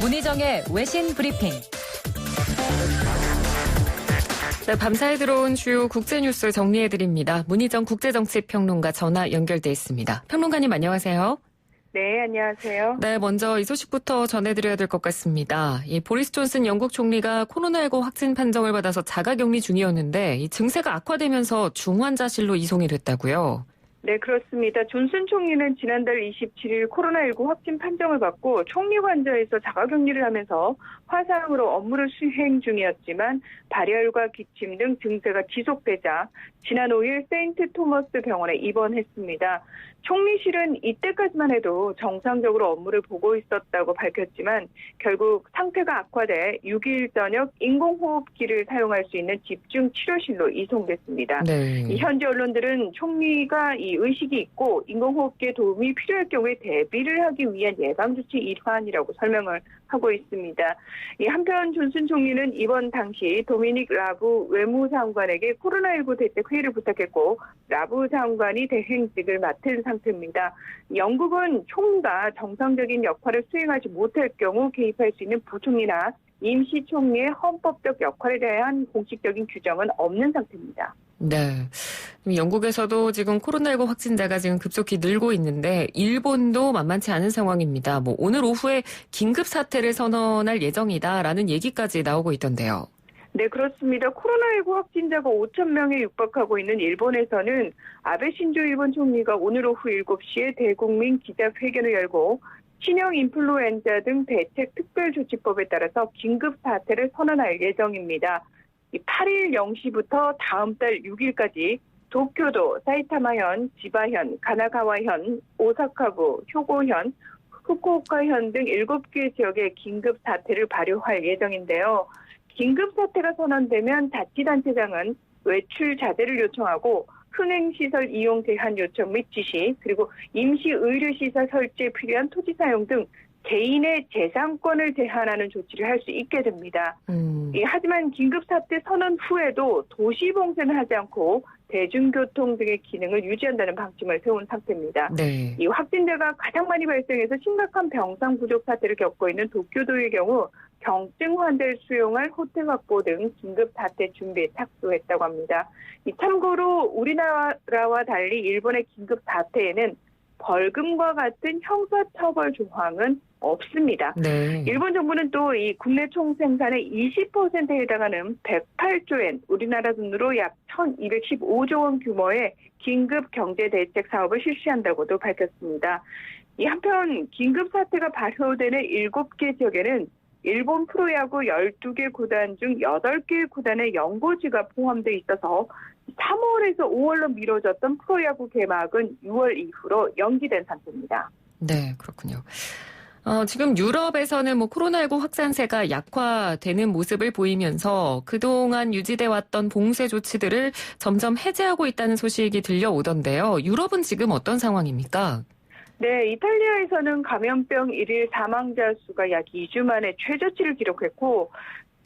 문희정의 외신 브리핑. 네, 밤사이 들어온 주요 국제뉴스 정리해드립니다. 문희정 국제정치평론가 전화 연결돼 있습니다. 평론가님 안녕하세요. 네, 안녕하세요. 네, 먼저 이 소식부터 전해드려야 될 것 같습니다. 이 보리스 존슨 영국 총리가 코로나19 확진 판정을 받아서 자가격리 중이었는데 이 증세가 악화되면서 중환자실로 이송이 됐다고요. 네, 그렇습니다. 존슨 총리는 지난달 27일 코로나19 확진 판정을 받고 총리관저에서 자가격리를 하면서 화상으로 업무를 수행 중이었지만 발열과 기침 등 증세가 지속되자 지난 5일 세인트 토머스 병원에 입원했습니다. 총리실은 이때까지만 해도 정상적으로 업무를 보고 있었다고 밝혔지만 결국 상태가 악화돼 6일 저녁 인공호흡기를 사용할 수 있는 집중치료실로 이송됐습니다. 네. 현지 언론들은 총리가 이 의식이 있고 인공호흡기의 도움이 필요할 경우에 대비를 하기 위한 예방조치 일환이라고 설명을 하고 있습니다. 한편 존슨 총리는 입원 당시 도미닉 라브 외무장관에게 코로나19 대책 회의를 부탁했고 라브 장관이 대행직을 맡은 상태입니다. 영국은 총리가 정상적인 역할을 수행하지 못할 경우 개입할 수 있는 부총리나 임시총리의 헌법적 역할에 대한 공식적인 규정은 없는 상태입니다. 네. 영국에서도 지금 코로나19 확진자가 지금 급속히 늘고 있는데 일본도 만만치 않은 상황입니다. 오늘 오후에 긴급 사태를 선언할 예정이다라는 얘기까지 나오고 있던데요. 네, 그렇습니다. 코로나19 확진자가 5천 명에 육박하고 있는 일본에서는 아베 신조 일본 총리가 오늘 오후 7시에 대국민 기자회견을 열고 신형 인플루엔자 등 대책 특별조치법에 따라서 긴급 사태를 선언할 예정입니다. 8일 0시부터 다음 달 6일까지 도쿄도, 사이타마현, 지바현, 가나가와현, 오사카부, 효고현, 후쿠오카현 등 7개 지역에 긴급 사태를 발효할 예정인데요. 긴급 사태가 선언되면 자치단체장은 외출 자제를 요청하고 흥행시설 이용 제한 요청 및 지시, 그리고 임시의료시설 설치에 필요한 토지 사용 등 개인의 재산권을 제한하는 조치를 할 수 있게 됩니다. 하지만 긴급사태 선언 후에도 도시봉쇄는 하지 않고 대중교통 등의 기능을 유지한다는 방침을 세운 상태입니다. 네. 이 확진자가 가장 많이 발생해서 심각한 병상 부족 사태를 겪고 있는 도쿄도의 경우 경증 환자를 수용할 호텔 확보 등 긴급 사태 준비에 착수했다고 합니다. 참고로 우리나라와 달리 일본의 긴급 사태에는 벌금과 같은 형사처벌 조항은 없습니다. 네. 일본 정부는 또 이 국내 총생산의 20%에 해당하는 108조엔, 우리나라 돈으로 약 1,215조 원 규모의 긴급 경제 대책 사업을 실시한다고도 밝혔습니다. 한편 긴급 사태가 발효되는 7개 지역에는 일본 프로야구 12개 구단 중 8개 구단의 연고지가 포함되어 있어서 3월에서 5월로 미뤄졌던 프로야구 개막은 6월 이후로 연기된 상태입니다. 네, 그렇군요. 지금 유럽에서는 코로나19 확산세가 약화되는 모습을 보이면서 그동안 유지돼 왔던 봉쇄 조치들을 점점 해제하고 있다는 소식이 들려오던데요. 유럽은 지금 어떤 상황입니까? 네, 이탈리아에서는 감염병 1일 사망자 수가 약 2주 만에 최저치를 기록했고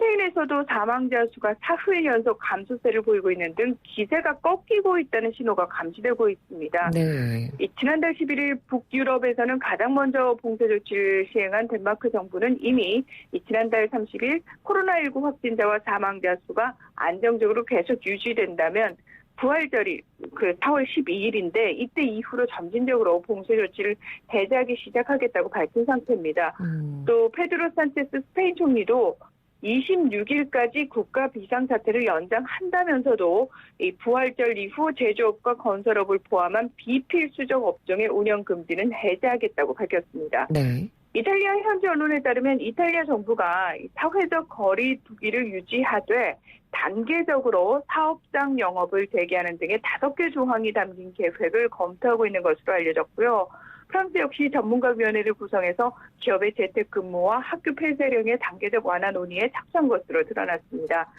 스페인에서도 사망자 수가 사흘 연속 감소세를 보이고 있는 등 기세가 꺾이고 있다는 신호가 감지되고 있습니다. 네. 지난달 11일 북유럽에서는 가장 먼저 봉쇄 조치를 시행한 덴마크 정부는 이미 지난달 30일 코로나19 확진자와 사망자 수가 안정적으로 계속 유지된다면 부활절이 4월 12일인데 이때 이후로 점진적으로 봉쇄 조치를 해제하기 시작하겠다고 밝힌 상태입니다. 또 페드로 산체스 스페인 총리도 26일까지 국가 비상사태를 연장한다면서도 이 부활절 이후 제조업과 건설업을 포함한 비필수적 업종의 운영 금지는 해제하겠다고 밝혔습니다. 네. 이탈리아 현지 언론에 따르면 이탈리아 정부가 사회적 거리 두기를 유지하되 단계적으로 사업장 영업을 재개하는 등의 5개 조항이 담긴 계획을 검토하고 있는 것으로 알려졌고요. 프랑스 역시 전문가위원회를 구성해서 기업의 재택근무와 학교 폐쇄령의 단계적 완화 논의에 착수한 것으로 드러났습니다.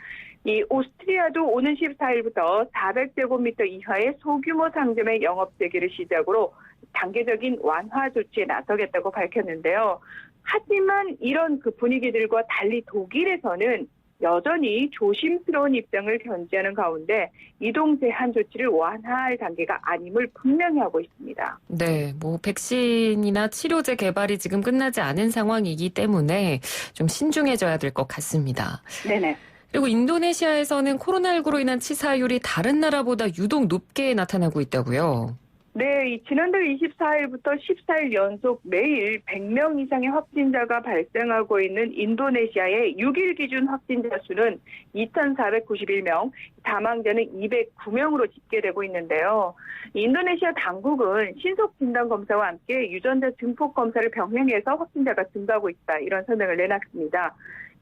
이 오스트리아도 오는 14일부터 400제곱미터 이하의 소규모 상점의 영업 재개를 시작으로 단계적인 완화 조치에 나서겠다고 밝혔는데요. 하지만 이런 분위기들과 달리 독일에서는 여전히 조심스러운 입장을 견지하는 가운데 이동 제한 조치를 완화할 단계가 아님을 분명히 하고 있습니다. 네, 뭐 백신이나 치료제 개발이 지금 끝나지 않은 상황이기 때문에 좀 신중해져야 될 것 같습니다. 네네. 그리고 인도네시아에서는 코로나19로 인한 치사율이 다른 나라보다 유독 높게 나타나고 있다고요. 네, 지난달 24일부터 14일 연속 매일 100명 이상의 확진자가 발생하고 있는 인도네시아의 6일 기준 확진자 수는 2,491명, 사망자는 209명으로 집계되고 있는데요. 인도네시아 당국은 신속 진단 검사와 함께 유전자 증폭 검사를 병행해서 확진자가 증가하고 있다, 이런 설명을 내놨습니다.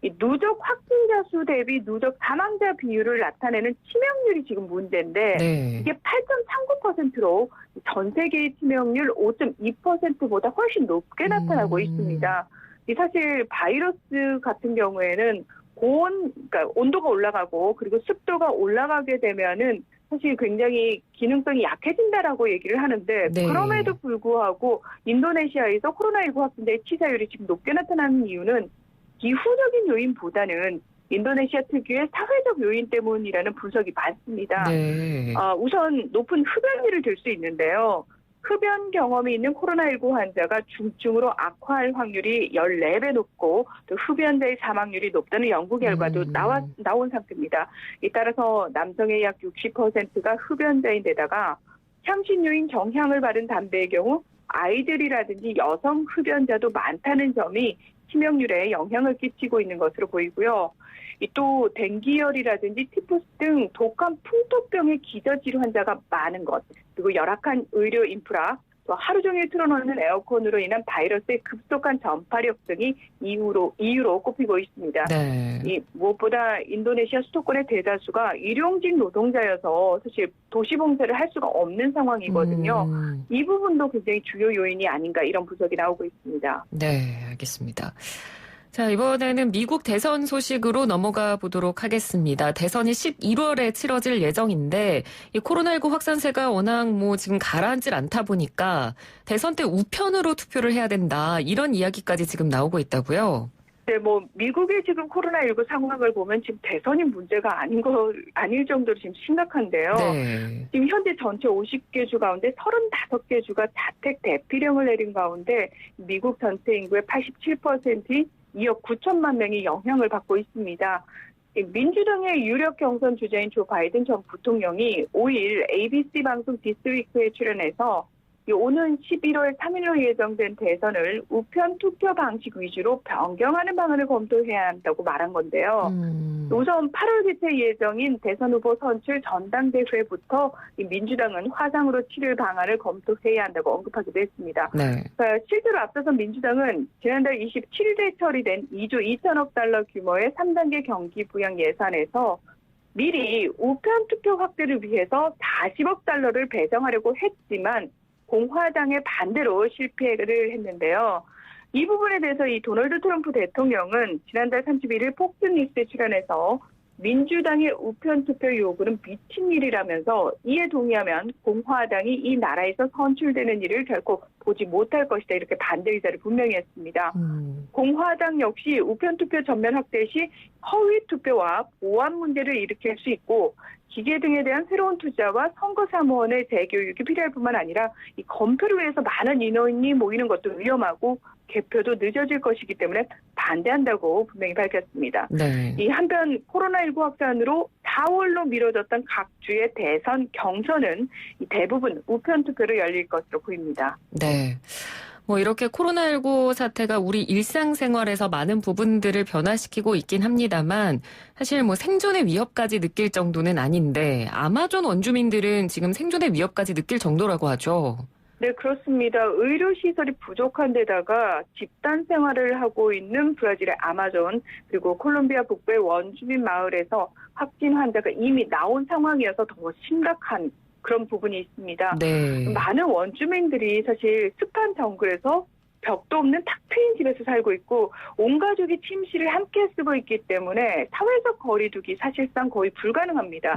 이 누적 확진자 수 대비 누적 사망자 비율을 나타내는 치명률이 지금 문제인데 네. 이게 8.39%로 전 세계의 치명률 5.2%보다 훨씬 높게 나타나고 있습니다. 이 사실 바이러스 같은 경우에는 그러니까 온도가 올라가고 그리고 습도가 올라가게 되면은 사실 굉장히 기능성이 약해진다라고 얘기를 하는데 네. 그럼에도 불구하고 인도네시아에서 코로나19 확진자의 치사율이 지금 높게 나타나는 이유는 기후적인 요인보다는 인도네시아 특유의 사회적 요인 때문이라는 분석이 많습니다. 네. 우선 높은 흡연율을 들 수 있는데요. 흡연 경험이 있는 코로나19 환자가 중증으로 악화할 확률이 14배 높고 또 흡연자의 사망률이 높다는 연구 결과도 나온 상태입니다. 이 따라서 남성의 약 60%가 흡연자인데다가 향신료인 정향을 바른 담배의 경우 아이들이라든지 여성 흡연자도 많다는 점이 치명률에 영향을 끼치고 있는 것으로 보이고요. 또 댕기열이라든지 티푸스 등 독감 풍토병의 기저질 환자가 많은 것, 그리고 열악한 의료 인프라, 또 하루 종일 틀어놓는 에어컨으로 인한 바이러스의 급속한 전파력 등이 이유로 꼽히고 있습니다. 네. 무엇보다 인도네시아 수도권의 대다수가 일용직 노동자여서 사실 도시 봉쇄를 할 수가 없는 상황이거든요. 이 부분도 굉장히 주요 요인이 아닌가, 이런 분석이 나오고 있습니다. 네, 알겠습니다. 자, 이번에는 미국 대선 소식으로 넘어가 보도록 하겠습니다. 대선이 11월에 치러질 예정인데 이 코로나19 확산세가 워낙 지금 가라앉질 않다 보니까 대선 때 우편으로 투표를 해야 된다, 이런 이야기까지 지금 나오고 있다고요. 네, 미국의 지금 코로나19 상황을 보면 지금 대선이 문제가 아닐 정도로 지금 심각한데요. 네. 지금 현재 전체 50개 주 가운데 35개 주가 자택 대피령을 내린 가운데 미국 전체 인구의 87%인 2억 9천만 명이 영향을 받고 있습니다. 민주당의 유력 경선 주자인 조 바이든 전 부통령이 5일 ABC 방송 디스위크에 출연해서 오는 11월 3일로 예정된 대선을 우편 투표 방식 위주로 변경하는 방안을 검토해야 한다고 말한 건데요. 우선 8월 개최 예정인 대선 후보 선출 전당대회부터 민주당은 화상으로 치를 방안을 검토해야 한다고 언급하기도 했습니다. 네. 실제로 앞서서 민주당은 지난달 27일에 처리된 2조 2천억 달러 규모의 3단계 경기 부양 예산에서 미리 우편 투표 확대를 위해서 40억 달러를 배정하려고 했지만 공화당의 반대로 실패를 했는데요. 이 부분에 대해서 이 도널드 트럼프 대통령은 지난달 31일 폭스뉴스에 출연해서 민주당의 우편 투표 요구는 미친 일이라면서 이에 동의하면 공화당이 이 나라에서 선출되는 일을 결코 보지 못할 것이다, 이렇게 반대 의사를 분명히 했습니다. 공화당 역시 우편 투표 전면 확대 시 허위 투표와 보안 문제를 일으킬 수 있고 기계 등에 대한 새로운 투자와 선거 사무원의 재교육이 필요할 뿐만 아니라 이 검표를 위해서 많은 인원이 모이는 것도 위험하고 개표도 늦어질 것이기 때문에 반대한다고 분명히 밝혔습니다. 네. 이 한편 코로나19 확산으로 4월로 미뤄졌던 각 주의 대선 경선은 대부분 우편 투표로 열릴 것으로 보입니다. 네. 이렇게 코로나19 사태가 우리 일상생활에서 많은 부분들을 변화시키고 있긴 합니다만 사실 생존의 위협까지 느낄 정도는 아닌데 아마존 원주민들은 지금 생존의 위협까지 느낄 정도라고 하죠. 네, 그렇습니다. 의료시설이 부족한 데다가 집단 생활을 하고 있는 브라질의 아마존, 그리고 콜롬비아 북부의 원주민 마을에서 확진 환자가 이미 나온 상황이어서 더 심각한 그런 부분이 있습니다. 네. 많은 원주민들이 사실 습한 정글에서 벽도 없는 탁 트인 집에서 살고 있고 온 가족이 침실을 함께 쓰고 있기 때문에 사회적 거리두기 사실상 거의 불가능합니다.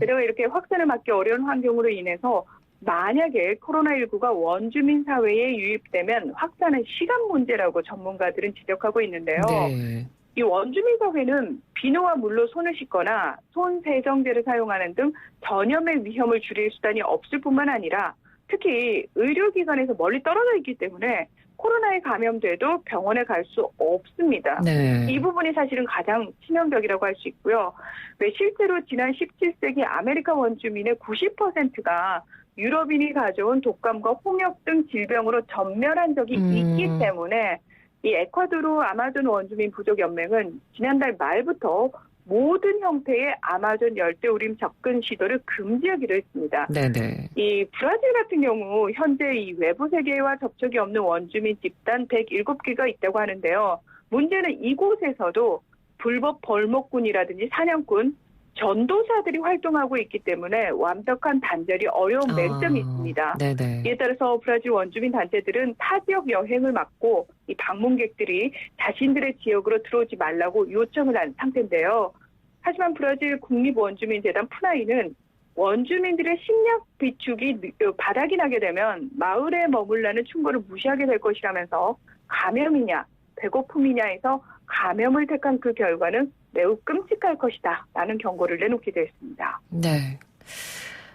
게다가 이렇게 확산을 막기 어려운 환경으로 인해서 만약에 코로나19가 원주민 사회에 유입되면 확산은 시간 문제라고 전문가들은 지적하고 있는데요. 네. 이 원주민석에는 비누와 물로 손을 씻거나 손 세정제를 사용하는 등 전염의 위험을 줄일 수단이 없을 뿐만 아니라 특히 의료기관에서 멀리 떨어져 있기 때문에 코로나에 감염돼도 병원에 갈 수 없습니다. 네. 이 부분이 사실은 가장 치명적이라고 할 수 있고요. 왜 실제로 지난 17세기 아메리카 원주민의 90%가 유럽인이 가져온 독감과 홍역 등 질병으로 전멸한 적이 있기 때문에 이 에콰도르 아마존 원주민 부족연맹은 지난달 말부터 모든 형태의 아마존 열대우림 접근 시도를 금지하기로 했습니다. 네네. 이 브라질 같은 경우 현재 이 외부 세계와 접촉이 없는 원주민 집단 107개가 있다고 하는데요. 문제는 이곳에서도 불법 벌목꾼이라든지 사냥꾼, 전도사들이 활동하고 있기 때문에 완벽한 단절이 어려운 맹점이 있습니다. 네네. 이에 따라서 브라질 원주민 단체들은 타 지역 여행을 막고 이 방문객들이 자신들의 지역으로 들어오지 말라고 요청을 한 상태인데요. 하지만 브라질 국립원주민재단 푸나이는 원주민들의 식량 비축이 바닥이 나게 되면 마을에 머물라는 충고를 무시하게 될 것이라면서 감염이냐 배고픔이냐 해서 감염을 택한 그 결과는 매우 끔찍할 것이다 라는 경고를 내놓기도 했습니다. 네.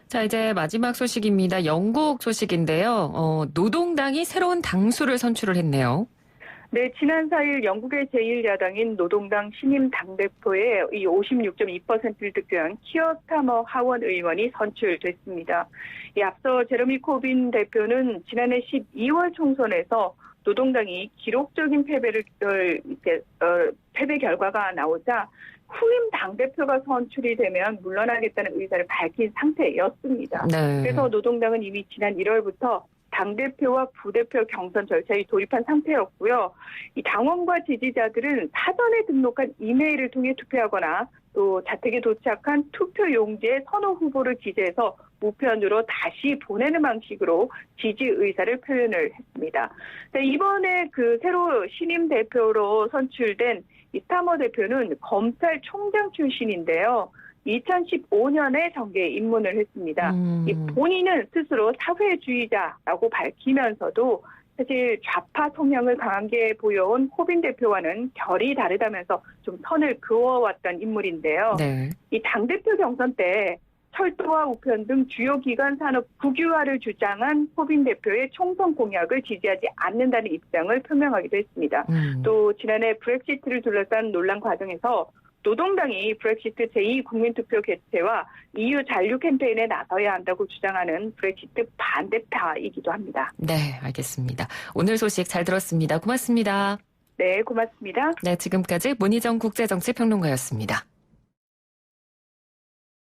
자, 이제 마지막 소식입니다. 영국 소식인데요. 노동당이 새로운 당수를 선출을 했네요. 네, 지난 4일 영국의 제1야당인 노동당 신임 당대표의 이 56.2%를 득표한 키어 스타머 하원 의원이 선출됐습니다. 앞서 제러미 코빈 대표는 지난해 12월 총선에서 노동당이 기록적인 패배 결과가 나오자 후임 당대표가 선출이 되면 물러나겠다는 의사를 밝힌 상태였습니다. 네. 그래서 노동당은 이미 지난 1월부터 당대표와 부대표 경선 절차에 돌입한 상태였고요. 이 당원과 지지자들은 사전에 등록한 이메일을 통해 투표하거나 또 자택에 도착한 투표 용지에 선호 후보를 기재해서 우편으로 다시 보내는 방식으로 지지 의사를 표현을 했습니다. 이번에 그 새로 신임 대표로 선출된 이 스타머 대표는 검찰총장 출신인데요. 2015년에 정계에 입문을 했습니다. 이 본인은 스스로 사회주의자라고 밝히면서도 사실 좌파 성향을 강하게 보여온 코빈 대표와는 결이 다르다면서 좀 선을 그어왔던 인물인데요. 네. 이 당대표 경선 때 철도와 우편 등 주요 기관 산업 국유화를 주장한 코빈 대표의 총선 공약을 지지하지 않는다는 입장을 표명하기도 했습니다. 또 지난해 브렉시트를 둘러싼 논란 과정에서 노동당이 브렉시트 제2국민투표 개최와 EU 잔류 캠페인에 나서야 한다고 주장하는 브렉시트 반대파이기도 합니다. 네, 알겠습니다. 오늘 소식 잘 들었습니다. 고맙습니다. 네, 고맙습니다. 네, 지금까지 문희정 국제정치평론가였습니다.